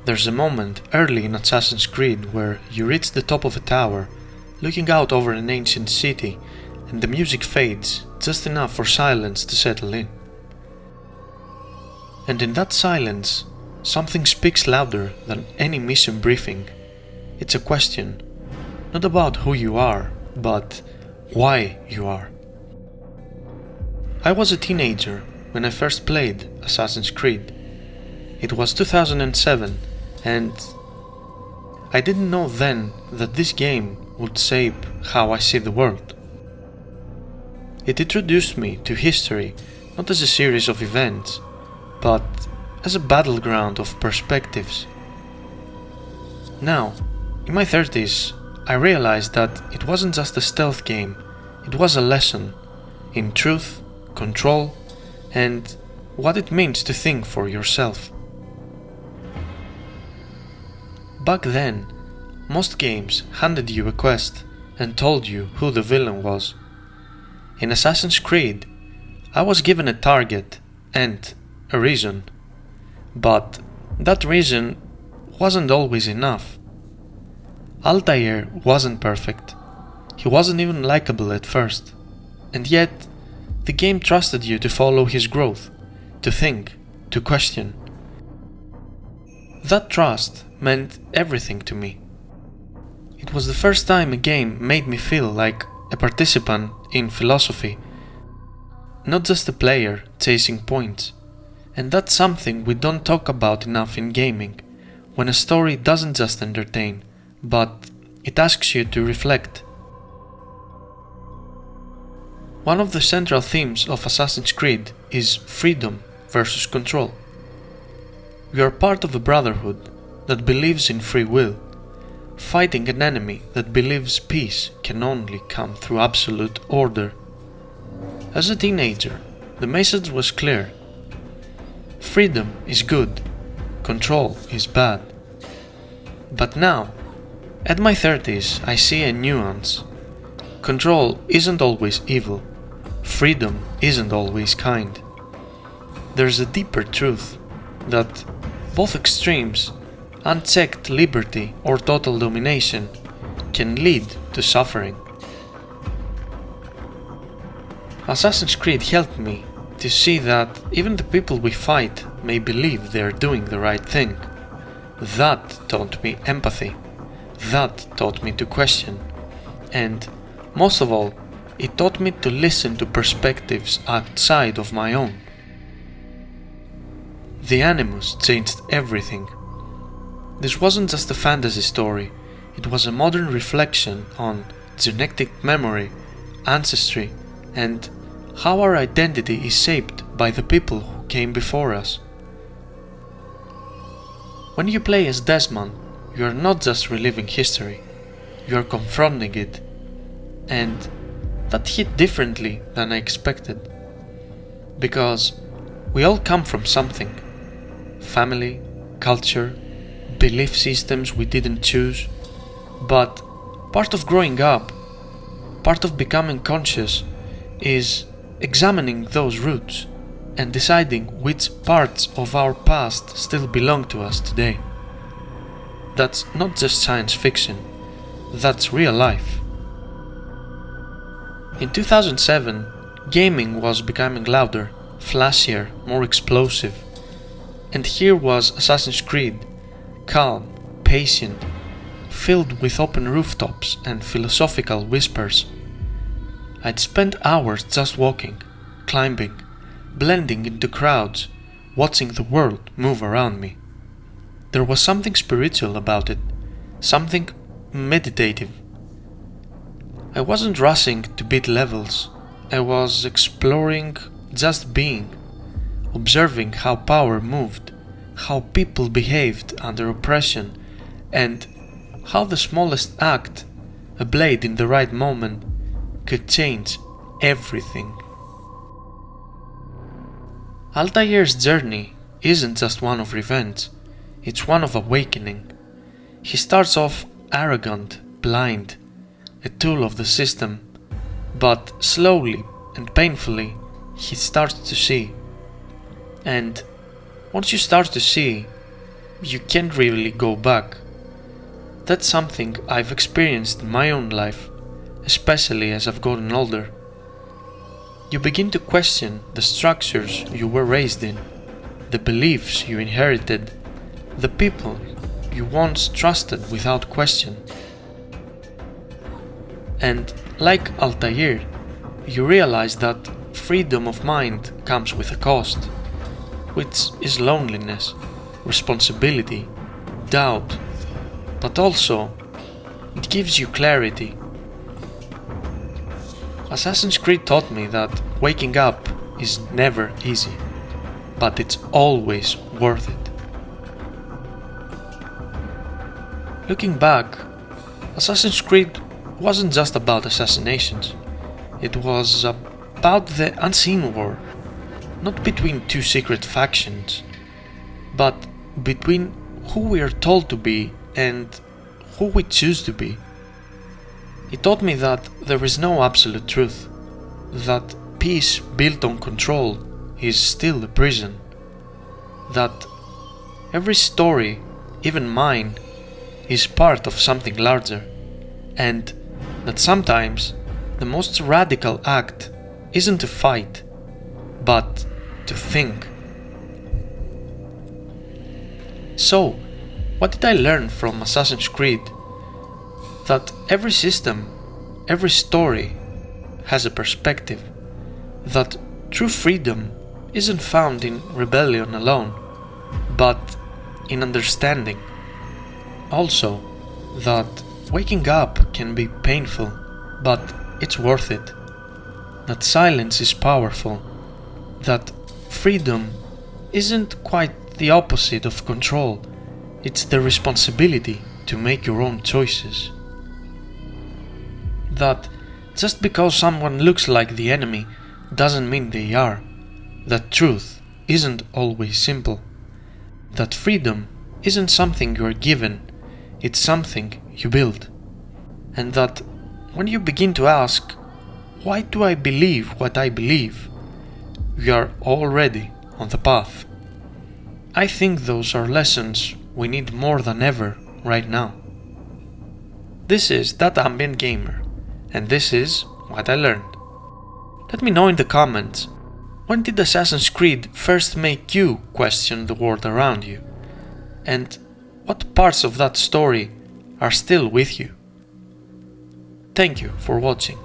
There's a moment early in Assassin's Creed where you reach the top of a tower, looking out over an ancient city, and the music fades just enough for silence to settle in. And in that silence, something speaks louder than any mission briefing. It's a question, not about who you are, but why you are. I was a teenager when I first played Assassin's Creed. It was 2007, and I didn't know then that this game would shape how I see the world. It introduced me to history not as a series of events, but as a battleground of perspectives. Now, in my 30s, I realized that it wasn't just a stealth game, it was a lesson in truth, control, and what it means to think for yourself. Back then, most games handed you a quest and told you who the villain was. In Assassin's Creed, I was given a target and a reason, but that reason wasn't always enough. Altair wasn't perfect, he wasn't even likable at first, and yet the game trusted you to follow his growth, to think, to question. That trust meant everything to me. It was the first time a game made me feel like a participant in philosophy, not just a player chasing points. And that's something we don't talk about enough in gaming, when a story doesn't just entertain, but it asks you to reflect. One of the central themes of Assassin's Creed is freedom versus control. You are part of a brotherhood that believes in free will, fighting an enemy that believes peace can only come through absolute order. As a teenager, the message was clear. Freedom is good, control is bad. But now, at my 30s, I see a nuance. Control isn't always evil, freedom isn't always kind. There's a deeper truth that both extremes, unchecked liberty or total domination, can lead to suffering. Assassin's Creed helped me to see that even the people we fight may believe they are doing the right thing. That taught me empathy. That taught me to question. And most of all, it taught me to listen to perspectives outside of my own. The Animus changed everything. This wasn't just a fantasy story, it was a modern reflection on genetic memory, ancestry, and how our identity is shaped by the people who came before us. When you play as Desmond, you are not just reliving history, you are confronting it, and that hit differently than I expected. Because we all come from something: family, culture, belief systems we didn't choose, but part of growing up, part of becoming conscious, is examining those roots and deciding which parts of our past still belong to us today. That's not just science fiction, that's real life. In 2007, gaming was becoming louder, flashier, more explosive. And here was Assassin's Creed, calm, patient, filled with open rooftops and philosophical whispers. I'd spent hours just walking, climbing, blending into crowds, watching the world move around me. There was something spiritual about it, something meditative. I wasn't rushing to beat levels, I was exploring, just being, observing how power moved, how people behaved under oppression, and how the smallest act, a blade in the right moment, could change everything. Altair's journey isn't just one of revenge, it's one of awakening. He starts off arrogant, blind, a tool of the system, but slowly and painfully he starts to see. And once you start to see, you can't really go back. That's something I've experienced in my own life, especially as I've gotten older. You begin to question the structures you were raised in, the beliefs you inherited, the people you once trusted without question. And like Altair, you realize that freedom of mind comes with a cost, which is loneliness, responsibility, doubt, but also it gives you clarity. Assassin's Creed taught me that waking up is never easy, but it's always worth it. Looking back, Assassin's Creed wasn't just about assassinations. It was about the unseen war, not between two secret factions, but between who we are told to be and who we choose to be. It taught me that there is no absolute truth, that peace built on control is still a prison, that every story, even mine, is part of something larger, and that sometimes the most radical act isn't to fight, but to think. So, what did I learn from Assassin's Creed? That every system, every story has a perspective, that true freedom isn't found in rebellion alone, but in understanding. Also, that waking up can be painful, but it's worth it. That silence is powerful. That freedom isn't quite the opposite of control. It's the responsibility to make your own choices. That just because someone looks like the enemy doesn't mean they are. That truth isn't always simple. That freedom isn't something you are given, it's something you build. And that when you begin to ask, why do I believe what I believe? We are already on the path. I think those are lessons we need more than ever right now. This is That Ambient Gamer, and this is what I learned. Let me know in the comments, when did Assassin's Creed first make you question the world around you? And what parts of that story are still with you? Thank you for watching.